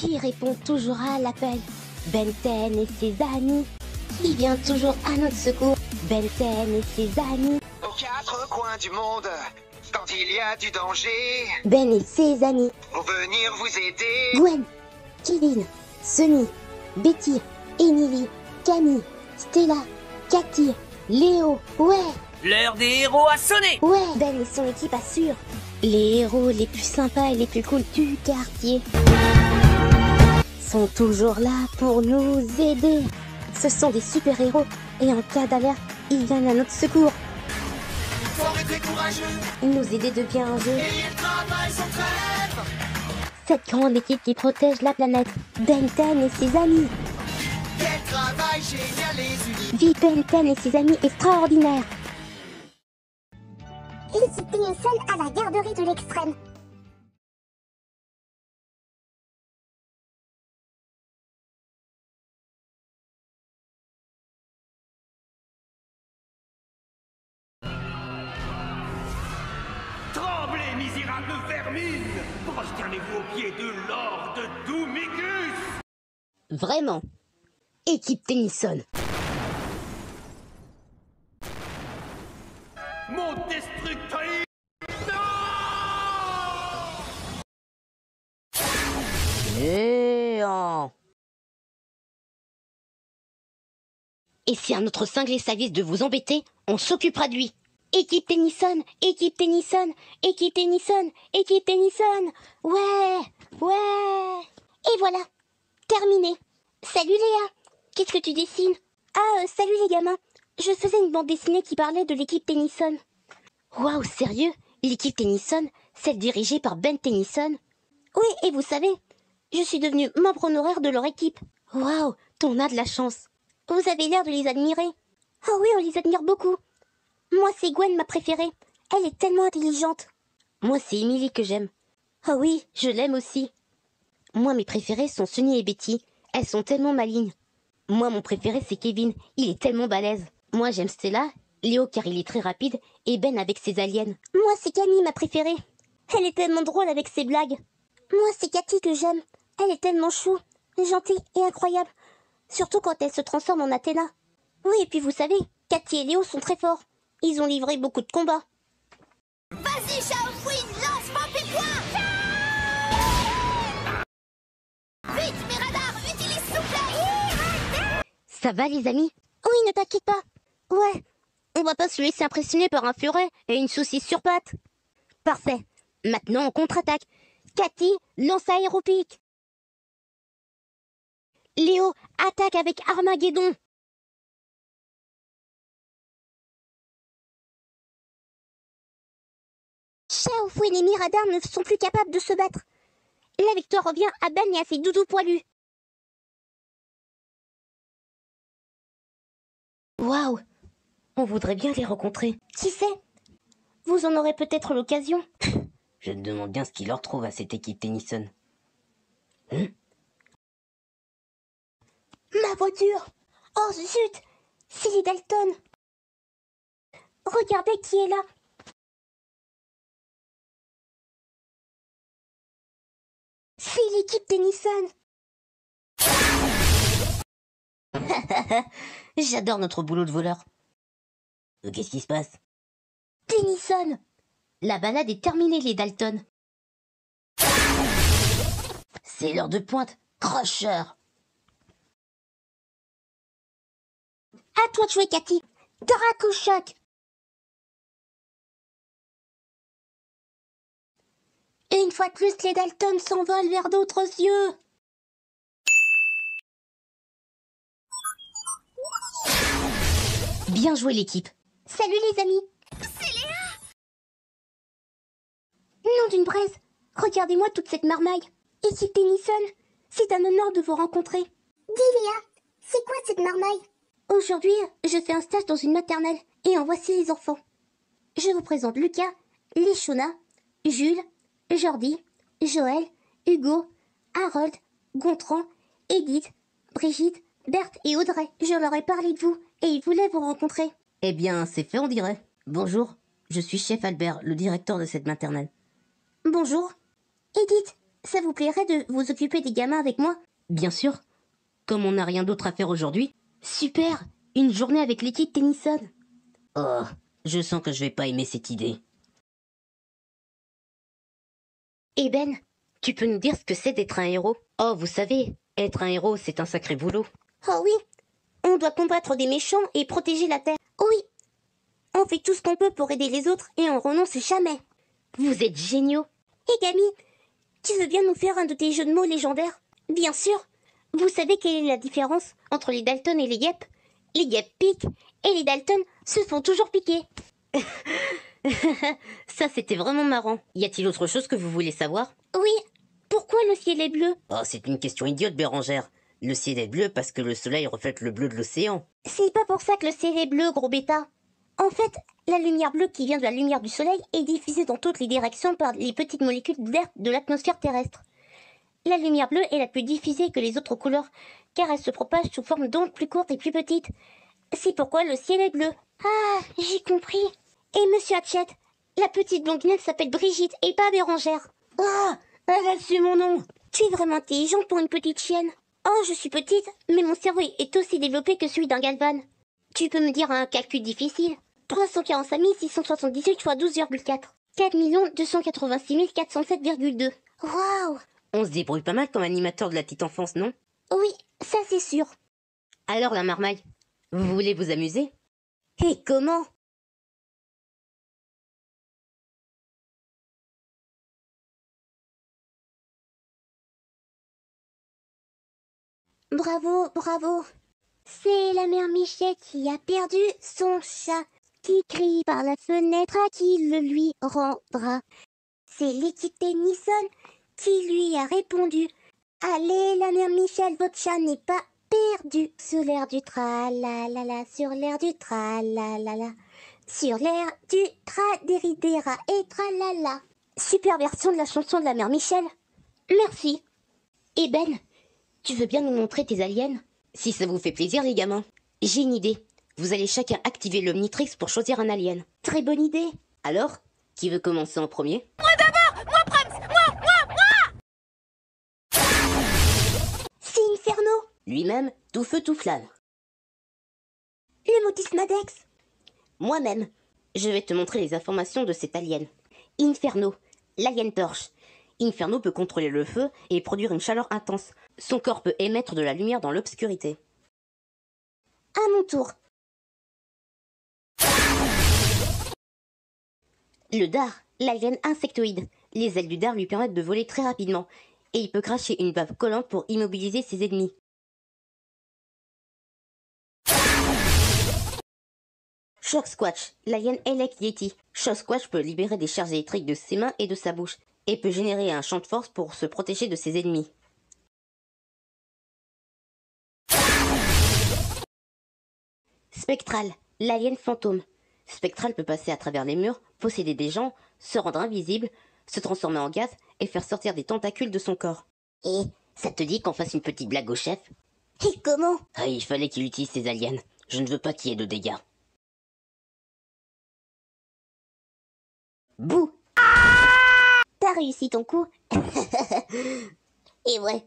Qui répond toujours à l'appel? Ben 10 et ses amis. Qui vient toujours à notre secours? Ben 10 et ses amis. Aux quatre coins du monde, quand il y a du danger, Ben et ses amis. pour venir vous aider. Gwen, Kevin, Sunny, Betty, Emily, Camille, Stella, Cathy, Léo. Ouais, L'heure des héros a sonné. ouais, Ben et son équipe assurent les héros les plus sympas et les plus cools du quartier sont toujours là pour nous aider. Ce sont des super-héros et en cas d'alerte, ils viennent à notre secours. Fort et très courageux, Ils nous aident de bien un jeu. et ils travaillent sans trêve. Cette grande équipe qui protège la planète. Ben 10 et ses amis. Quel travail génial les unis. Vive Ben 10 et ses amis extraordinaires. L'équipe Tennyson à la garderie de l'extrême. Tremblez, misérable vermine! Prosternez-vous aux pieds de Lord Doomicus! Vraiment. Équipe Tennyson. Mon destructeur! Et si un autre cinglé s'avise de vous embêter, on s'occupera de lui. Équipe Tennyson, équipe Tennyson, équipe Tennyson, équipe Tennyson. Ouais, ouais. Et voilà, terminé. Salut Léa, qu'est-ce que tu dessines? Ah, salut les gamins. Je faisais une bande dessinée qui parlait de l'équipe Tennyson. Waouh, sérieux? L'équipe Tennyson, celle dirigée par Ben Tennyson? Oui, et vous savez, je suis devenue membre honoraire de leur équipe. Waouh, t'en as de la chance. Vous avez l'air de les admirer. Ah oui, on les admire beaucoup. Moi, c'est Gwen, ma préférée. Elle est tellement intelligente. Moi, c'est Emily que j'aime. Ah oui, je l'aime aussi. Moi, mes préférés sont Sunny et Betty. Elles sont tellement malignes. Moi, mon préféré, c'est Kevin. Il est tellement balèze. Moi, j'aime Stella, Léo car il est très rapide, et Ben avec ses aliens. Moi, c'est Camille, ma préférée. Elle est tellement drôle avec ses blagues. Moi, c'est Cathy que j'aime. Elle est tellement chou, gentille et incroyable. Surtout quand elle se transforme en Athéna. Oui, et puis vous savez, Cathy et Léo sont très forts. Ils ont livré beaucoup de combats. Vas-y, Shaofuin, lance pompe et poing. Vite, mes radars, utilise soufflet. Ça va, les amis? Oui, ne t'inquiète pas. Ouais, on va pas se laisser impressionner par un furet et une saucisse sur pattes. Parfait. Maintenant, on contre-attaque. Cathy, lance aéropique. Léo, attaque avec Armageddon. Shaofuin et Miradar ne sont plus capables de se battre. La victoire revient à Ben et à ses doudous poilus. Waouh! On voudrait bien les rencontrer. Qui sait? Vous en aurez peut-être l'occasion. Je me demande bien ce qu'il leur trouve à cette équipe Tennyson. Ma voiture! Oh zut! C'est les Dalton! Regardez qui est là! C'est l'équipe Tennyson! J'adore notre boulot de voleur. Qu'est-ce qui se passe? Tennyson! La balade est terminée, les Dalton. C'est l'heure de pointe. Crusher! À toi de jouer, Cathy. Dracochoc. Et une fois de plus, les Dalton s'envolent vers d'autres cieux. Bien joué, l'équipe. Salut, les amis. C'est Léa. Nom d'une braise. Regardez-moi toute cette marmaille. Équipe Tennyson, c'est un honneur de vous rencontrer. Dis Léa, c'est quoi cette marmaille? Aujourd'hui, je fais un stage dans une maternelle et en voici les enfants. Je vous présente Lucas, Léchona, Jules, Jordi, Joël, Hugo, Harold, Gontran, Edith, Brigitte, Berthe et Audrey. Je leur ai parlé de vous et ils voulaient vous rencontrer. Eh bien, c'est fait, on dirait. Bonjour, je suis chef Albert, le directeur de cette maternelle. Bonjour. Edith, Ça vous plairait de vous occuper des gamins avec moi? Bien sûr. Comme on n'a rien d'autre à faire aujourd'hui. Super! Une journée avec l'équipe Tennyson. Oh, je sens que je vais pas aimer cette idée. Eh Ben, tu peux nous dire ce que c'est d'être un héros? Oh, vous savez, être un héros, c'est un sacré boulot. Oh oui, on doit combattre des méchants et protéger la Terre. Oui, on fait tout ce qu'on peut pour aider les autres et on renonce jamais. Vous êtes géniaux. Hé Camille, tu veux bien nous faire un de tes jeux de mots légendaires? Bien sûr. Vous savez quelle est la différence entre les Dalton et les Yep? Les Yep piquent et les Dalton se font toujours piquer. Ça, c'était vraiment marrant. Y a-t-il autre chose que vous voulez savoir? Oui. Pourquoi le ciel est bleu? Oh, c'est une question idiote, Bérangère. Le ciel est bleu parce que le soleil reflète le bleu de l'océan. C'est pas pour ça que le ciel est bleu, gros bêta. En fait, la lumière bleue qui vient de la lumière du soleil est diffusée dans toutes les directions par les petites molécules d'air de l'atmosphère terrestre. La lumière bleue est la plus diffusée que les autres couleurs, car elle se propage sous forme d'ondes plus courtes et plus petites. C'est pourquoi le ciel est bleu. Ah, j'ai compris. Et Monsieur Hatchet, la petite blondinette s'appelle Brigitte et pas Bérangère. Ah, elle a su mon nom. Tu es vraiment intelligent pour une petite chienne. Oh, je suis petite, mais mon cerveau est aussi développé que celui d'un galvan. Tu peux me dire un calcul difficile? 345 678 fois 12,4. 4 286 407,2. Waouh! On se débrouille pas mal comme animateur de la petite enfance, non? Oui, ça c'est sûr. Alors la marmaille, vous voulez vous amuser? Et comment? Bravo, bravo. C'est la mère Michel qui a perdu son chat, qui crie par la fenêtre à qui le lui rendra. C'est l'équipe Tennyson qui lui a répondu. Allez, la mère Michel, votre chat n'est pas perdu. Sur l'air du tra-la-la-la, sur l'air du tra-la-la-la, sur l'air du tra-déridéra et tra-la-la. Super version de la chanson de la mère Michel. Merci. Et Ben, tu veux bien nous montrer tes aliens? Si ça vous fait plaisir, les gamins. J'ai une idée. Vous allez chacun activer l'Omnitrix pour choisir un alien. Très bonne idée. Alors, qui veut commencer en premier? Moi d'abord! Moi, Prams! Moi! C'est Inferno. Lui-même, tout feu, tout flamme. Le Motus Madex. Moi-même. Je vais te montrer les informations de cet alien. Inferno, l'alien torche. Inferno peut contrôler le feu et produire une chaleur intense. Son corps peut émettre de la lumière dans l'obscurité. À mon tour. Le dard, l'alien insectoïde. Les ailes du dard lui permettent de voler très rapidement. Et il peut cracher une bave collante pour immobiliser ses ennemis. Shock Squatch, l'alien Elec Yeti. Shock Squatch peut libérer des charges électriques de ses mains et de sa bouche, et peut générer un champ de force pour se protéger de ses ennemis. Spectral, l'alien fantôme. Spectral peut passer à travers les murs, posséder des gens, se rendre invisible, se transformer en gaz et faire sortir des tentacules de son corps. Et ça te dit qu'on fasse une petite blague au chef? Et comment? Ah, il fallait qu'il utilise ses aliens. Je ne veux pas qu'il y ait de dégâts. Bouh! T'as réussi ton coup. Et ouais.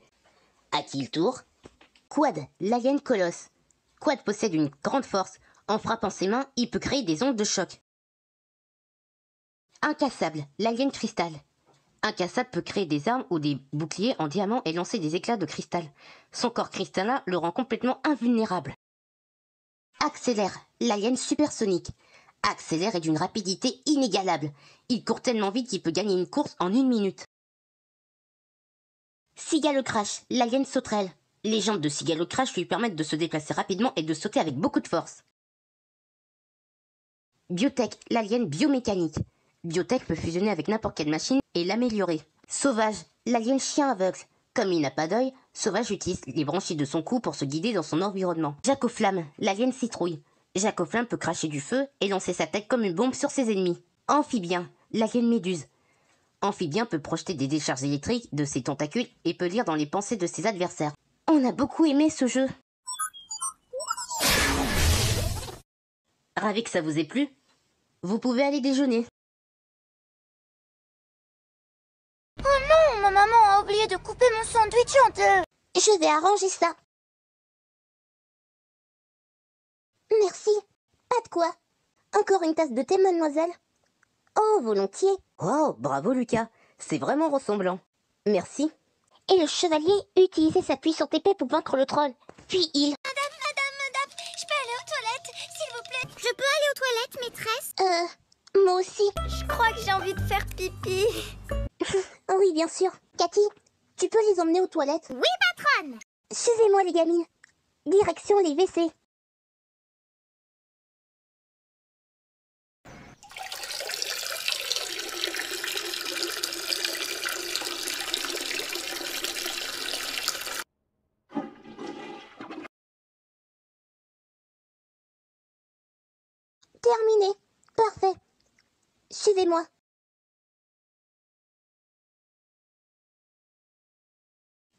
À qui le tour? Quad, l'alien colosse. Quad possède une grande force. En frappant ses mains, il peut créer des ondes de choc. Incassable, l'alien cristal. Incassable peut créer des armes ou des boucliers en diamant et lancer des éclats de cristal. Son corps cristallin le rend complètement invulnérable. Accélère, l'alien supersonique. Accélère est d'une rapidité inégalable. Il court tellement vite qu'il peut gagner une course en 1 minute. Cigale-Crash, l'alien sauterelle. Les jambes de Cigale-Crash lui permettent de se déplacer rapidement et de sauter avec beaucoup de force. Biotech, l'alien biomécanique. Biotech peut fusionner avec n'importe quelle machine et l'améliorer. Sauvage, l'alien chien aveugle. Comme il n'a pas d'œil, Sauvage utilise les branchies de son cou pour se guider dans son environnement. Jack-o'-Flamme, l'alien citrouille. Jack-o'-Flamme peut cracher du feu et lancer sa tête comme une bombe sur ses ennemis. Amphibien, l'alien méduse. Amphibien peut projeter des décharges électriques de ses tentacules et peut lire dans les pensées de ses adversaires. On a beaucoup aimé ce jeu. Ravi que ça vous ait plu. Vous pouvez aller déjeuner. Oh non, ma maman a oublié de couper mon sandwich en deux. Je vais arranger ça. Merci. Pas de quoi. Encore une tasse de thé, mademoiselle? Oh, volontiers. Oh, bravo Lucas, c'est vraiment ressemblant. Merci. Et le chevalier utilisait sa puissante épée pour vaincre le troll. Puis il... Madame, je peux aller aux toilettes, s'il vous plaît? Je peux aller aux toilettes, maîtresse? Moi aussi. Je crois que j'ai envie de faire pipi. Oui, bien sûr. Cathy, tu peux les emmener aux toilettes? Oui, patronne. Suivez-moi, les gamines. Direction les WC. Terminé. Parfait. Suivez-moi.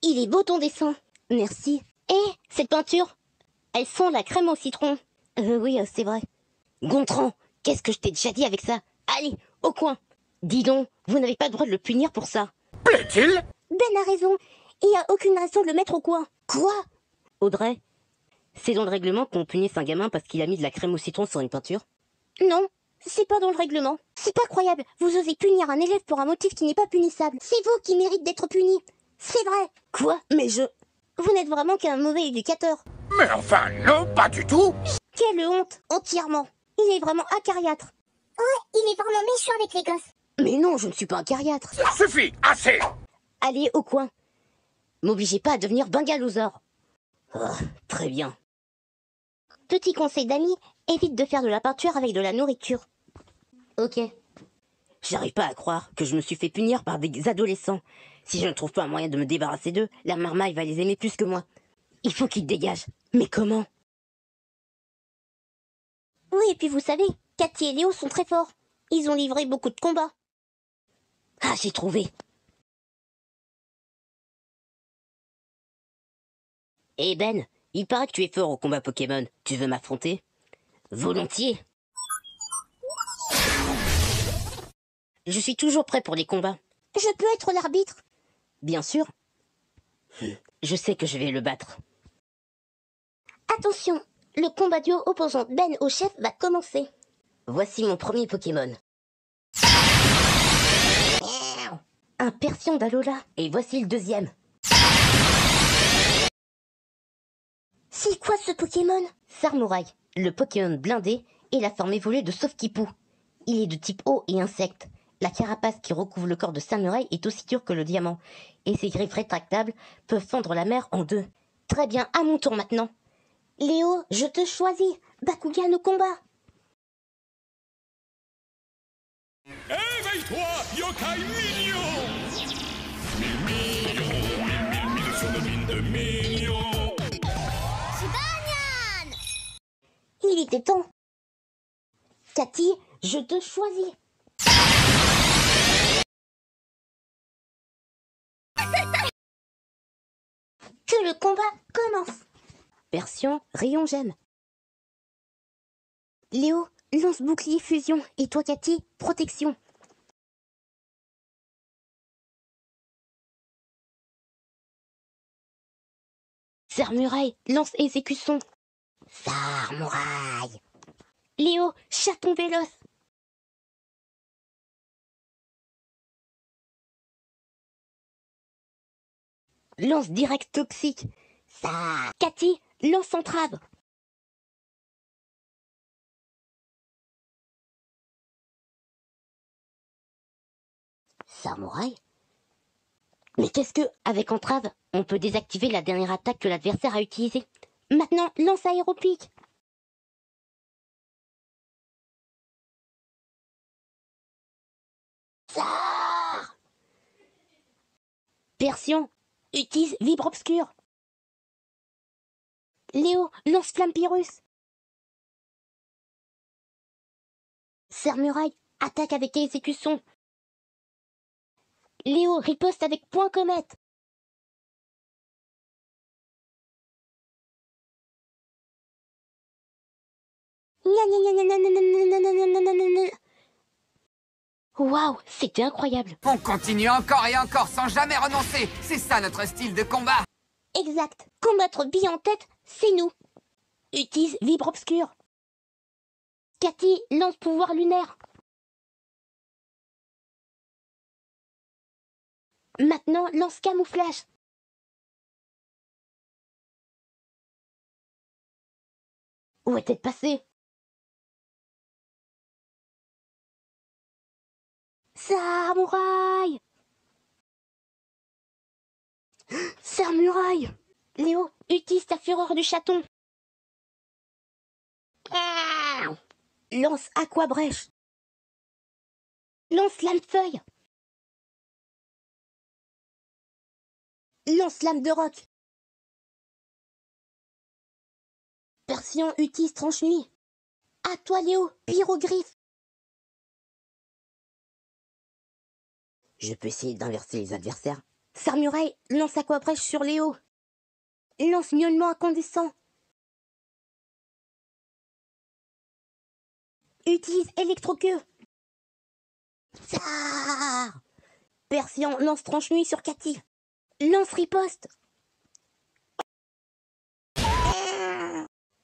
Il est beau ton dessin. Merci. Et cette peinture, elles sont la crème au citron. Oui, c'est vrai. Gontran, qu'est-ce que je t'ai déjà dit avec ça? Allez, au coin. Dis donc, vous n'avez pas le droit de le punir pour ça. Plaît-il? Ben a raison. Il n'y a aucune raison de le mettre au coin. Quoi? Audrey, c'est dans le règlement qu'on punisse un gamin parce qu'il a mis de la crème au citron sur une peinture? Non, c'est pas dans le règlement. C'est pas croyable. Vous osez punir un élève pour un motif qui n'est pas punissable. C'est vous qui méritez d'être puni. C'est vrai. Quoi? Mais je... Vous n'êtes vraiment qu'un mauvais éducateur. Mais enfin, non, pas du tout. Quelle honte. Entièrement. Il est vraiment acariâtre. Ouais, il est vraiment méchant avec les gosses. Mais non, je ne suis pas un cariâtre. Ça suffit, assez. Allez, au coin. M'obligez pas à devenir bungalosaure. Oh, très bien. Petit conseil d'amis, évite de faire de la peinture avec de la nourriture. Ok. J'arrive pas à croire que je me suis fait punir par des adolescents. Si je ne trouve pas un moyen de me débarrasser d'eux, la marmaille va les aimer plus que moi. Il faut qu'ils dégagent. Mais comment? Oui, et puis vous savez, Cathy et Léo sont très forts. Ils ont livré beaucoup de combats. Ah, j'ai trouvé. Eh Ben, il paraît que tu es fort au combat Pokémon. Tu veux m'affronter? Volontiers. Je suis toujours prêt pour les combats. Je peux être l'arbitre? Bien sûr. Je sais que je vais le battre. Attention, le combat duo opposant Ben au chef va commencer. Voici mon premier Pokémon. Un Persian d'Alola. Et voici le deuxième. C'est quoi ce Pokémon? Sarmouraï, le Pokémon blindé et la forme évoluée de Sofkipou. Il est de type eau et insecte. La carapace qui recouvre le corps de Samurai est aussi dure que le diamant, et ses griffes rétractables peuvent fendre la mer en deux. Très bien, à mon tour maintenant. Léo, je te choisis. Bakugan au combat. Éveille-toi, yokai mignon. Sur le mine de mignon. Il était temps. Cathy, je te choisis. Que le combat commence. Persian, rayon gemme. Léo, lance bouclier fusion. Et toi, Cathy, protection. Sarmouraï, lance exécution. Sarmouraï. Léo, chaton véloce. Lance direct toxique. Ça. Cathy, lance entrave. Samouraï? Mais qu'est-ce que, avec entrave, on peut désactiver la dernière attaque que l'adversaire a utilisée? Maintenant, lance aéropique. Ça. Persian, utilise vibre obscur. Léo, lance flamme pyrrhus. Sarmouraï, attaque avec exécution. Léo, riposte avec point comète. Waouh, c'était incroyable. On continue encore et encore sans jamais renoncer. C'est ça notre style de combat. Exact. Combattre bille en tête, c'est nous. Utilise vibre obscur. Cathy, lance pouvoir lunaire. Maintenant, lance camouflage. Où est-elle passée? Samouraï! Samouraï! Léo, utilise ta fureur du chaton. Lance aquabrèche. Lance lame-feuille. Lance lame de roc. Persion utilise tranche-nuit. À toi Léo, pyrogriffe. Je peux essayer d'inverser les adversaires. Samouraï, lance aquabrèche sur Léo. Lance miaulement incandescent. Utilise électroqueux. Tsar. Persion lance tranche-nuit sur Cathy. Lance riposte.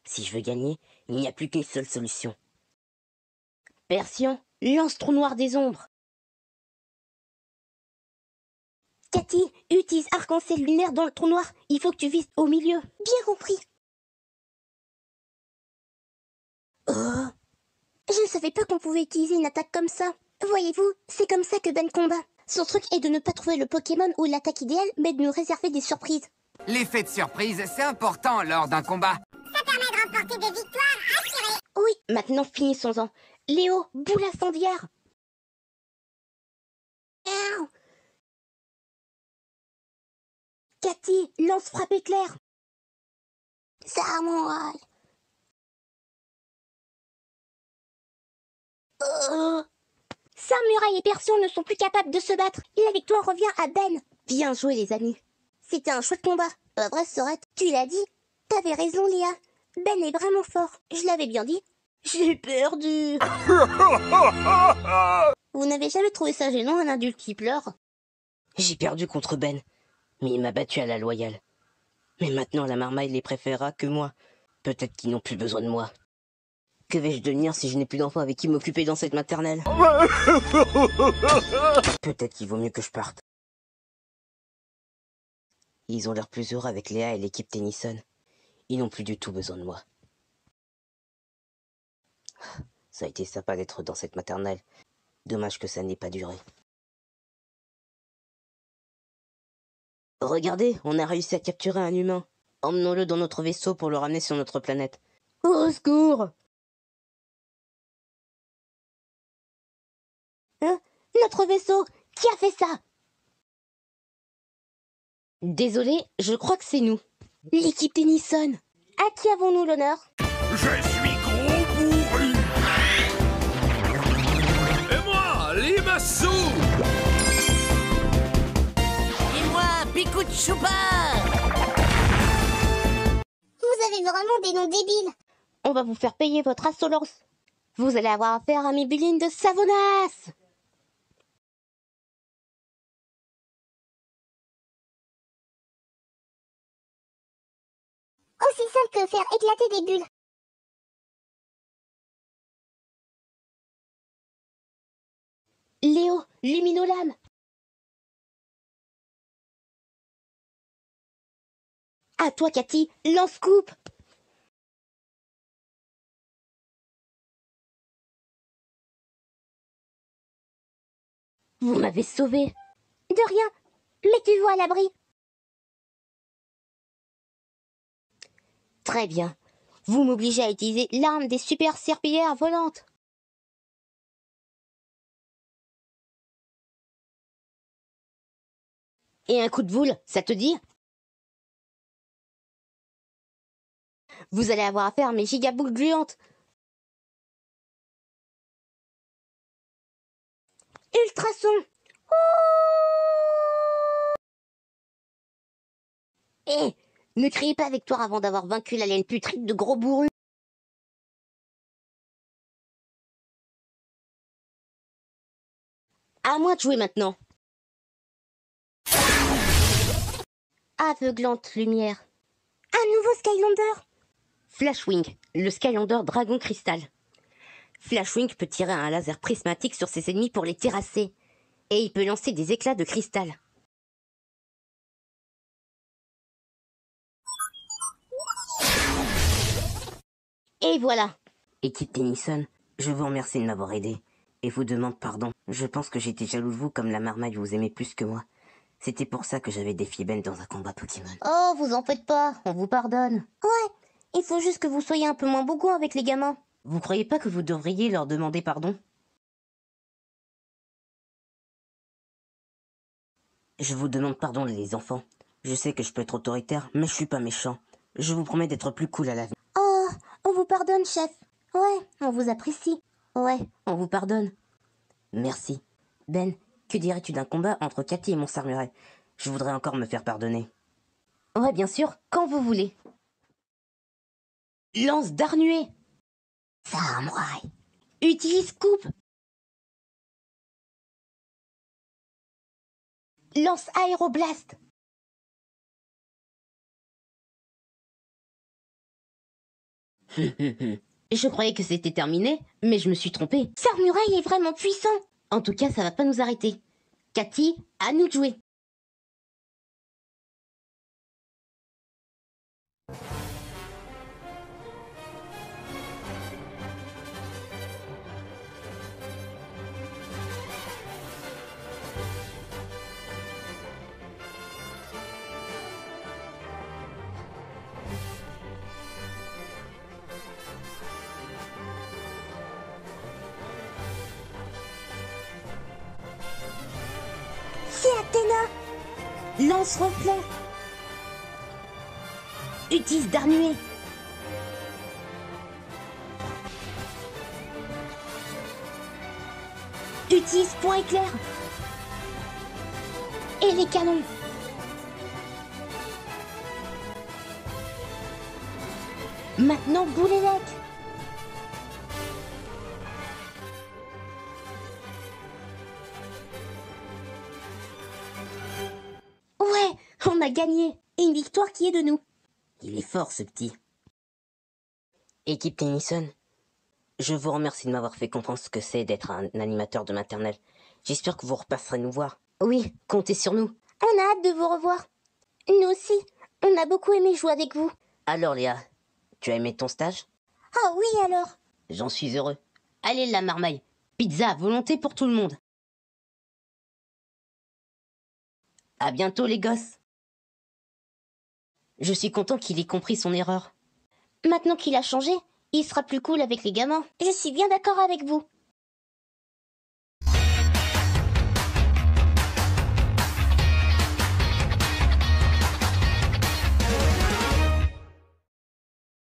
Si je veux gagner, il n'y a plus qu'une seule solution. Persion lance trou noir des ombres. Cathy, utilise arc-en-ciel lunaire dans le trou noir. Il faut que tu vises au milieu. Bien compris. Oh. Je ne savais pas qu'on pouvait utiliser une attaque comme ça. Voyez-vous, c'est comme ça que Ben combat. Son truc est de ne pas trouver le Pokémon ou l'attaque idéale, mais de nous réserver des surprises. L'effet de surprise, c'est important lors d'un combat. Ça permet de remporter des victoires assurées. Oui, maintenant finissons-en. Léo, boule incendiaire. Ow. Cathy, lance frappe éclair. Samouraï. Samouraï et Persion ne sont plus capables de se battre. La victoire revient à Ben. Bien joué les amis. C'était un chouette combat. Vrai Sorette, tu l'as dit. T'avais raison Léa. Ben est vraiment fort. Je l'avais bien dit. J'ai perdu. Vous n'avez jamais trouvé ça gênant, un adulte qui pleure? J'ai perdu contre Ben, mais il m'a battu à la loyale. Mais maintenant la marmaille les préférera que moi. Peut-être qu'ils n'ont plus besoin de moi. Que vais-je devenir si je n'ai plus d'enfants avec qui m'occuper dans cette maternelle? Peut-être qu'il vaut mieux que je parte. Ils ont l'air plus heureux avec Léa et l'équipe Tennyson. Ils n'ont plus du tout besoin de moi. Ça a été sympa d'être dans cette maternelle. Dommage que ça n'ait pas duré. Regardez, on a réussi à capturer un humain. Emmenons-le dans notre vaisseau pour le ramener sur notre planète. Au secours! Hein? Notre vaisseau! Qui a fait ça? Désolé, je crois que c'est nous. L'équipe Tennyson. À qui avons-nous l'honneur? Je suis gros bourru. Et moi, Limassou. Et moi, Picoup de Choupa. Vous avez vraiment des noms débiles. On va vous faire payer votre insolence. Vous allez avoir affaire à mes bulines de savonnasse. Aussi simple que faire éclater des bulles. Léo, luminolame. À toi, Cathy, lance-coupe. Vous m'avez sauvé. De rien. Mettez-vous à l'abri. Très bien. Vous m'obligez à utiliser l'arme des super serpillères volantes. Et un coup de boule, ça te dit? Vous allez avoir affaire à mes gigaboules gluantes. Ultrason. Hé, ne criez pas victoire avant d'avoir vaincu la laine putride de gros bourru. À moi de jouer maintenant. Aveuglante lumière. Un nouveau Skylander. Flashwing, le Skylander Dragon Cristal. Flashwing peut tirer un laser prismatique sur ses ennemis pour les terrasser. Et il peut lancer des éclats de cristal. Et voilà. Équipe Tennyson, je vous remercie de m'avoir aidé. Et vous demande pardon. Je pense que j'étais jaloux de vous comme la marmaille vous aimait plus que moi. C'était pour ça que j'avais défié Ben dans un combat Pokémon. Oh, vous en faites pas, on vous pardonne. Ouais, il faut juste que vous soyez un peu moins bougon avec les gamins. Vous croyez pas que vous devriez leur demander pardon? Je vous demande pardon les enfants. Je sais que je peux être autoritaire, mais je suis pas méchant. Je vous promets d'être plus cool à l'avenir. Oh, on vous pardonne, chef. Ouais, on vous apprécie. Ouais, on vous pardonne. Merci. Ben, que dirais-tu d'un combat entre Cathy et mon Samurai? Je voudrais encore me faire pardonner. Ouais, bien sûr, quand vous voulez. Lance d'Arnuée. Samurai. Utilise coupe. Lance Aéroblast. Je croyais que c'était terminé, mais je me suis trompée. Samurai est vraiment puissant. En tout cas, ça va pas nous arrêter. Cathy, à nous de jouer. C'est Athéna. Lance reflet. Utilise d'Arnuée. Utilise point éclair. Et les canons. Maintenant boule élec. Ouais, on a gagné. Et une victoire qui est de nous. Il est fort ce petit. Équipe Tennyson, je vous remercie de m'avoir fait comprendre ce que c'est d'être un animateur de maternelle. J'espère que vous repasserez nous voir. Oui, comptez sur nous. On a hâte de vous revoir. Nous aussi, on a beaucoup aimé jouer avec vous. Alors Léa, tu as aimé ton stage? Ah oui alors. J'en suis heureux. Allez la marmaille, pizza à volonté pour tout le monde. À bientôt les gosses. Je suis content qu'il ait compris son erreur. Maintenant qu'il a changé, il sera plus cool avec les gamins. Je suis bien d'accord avec vous.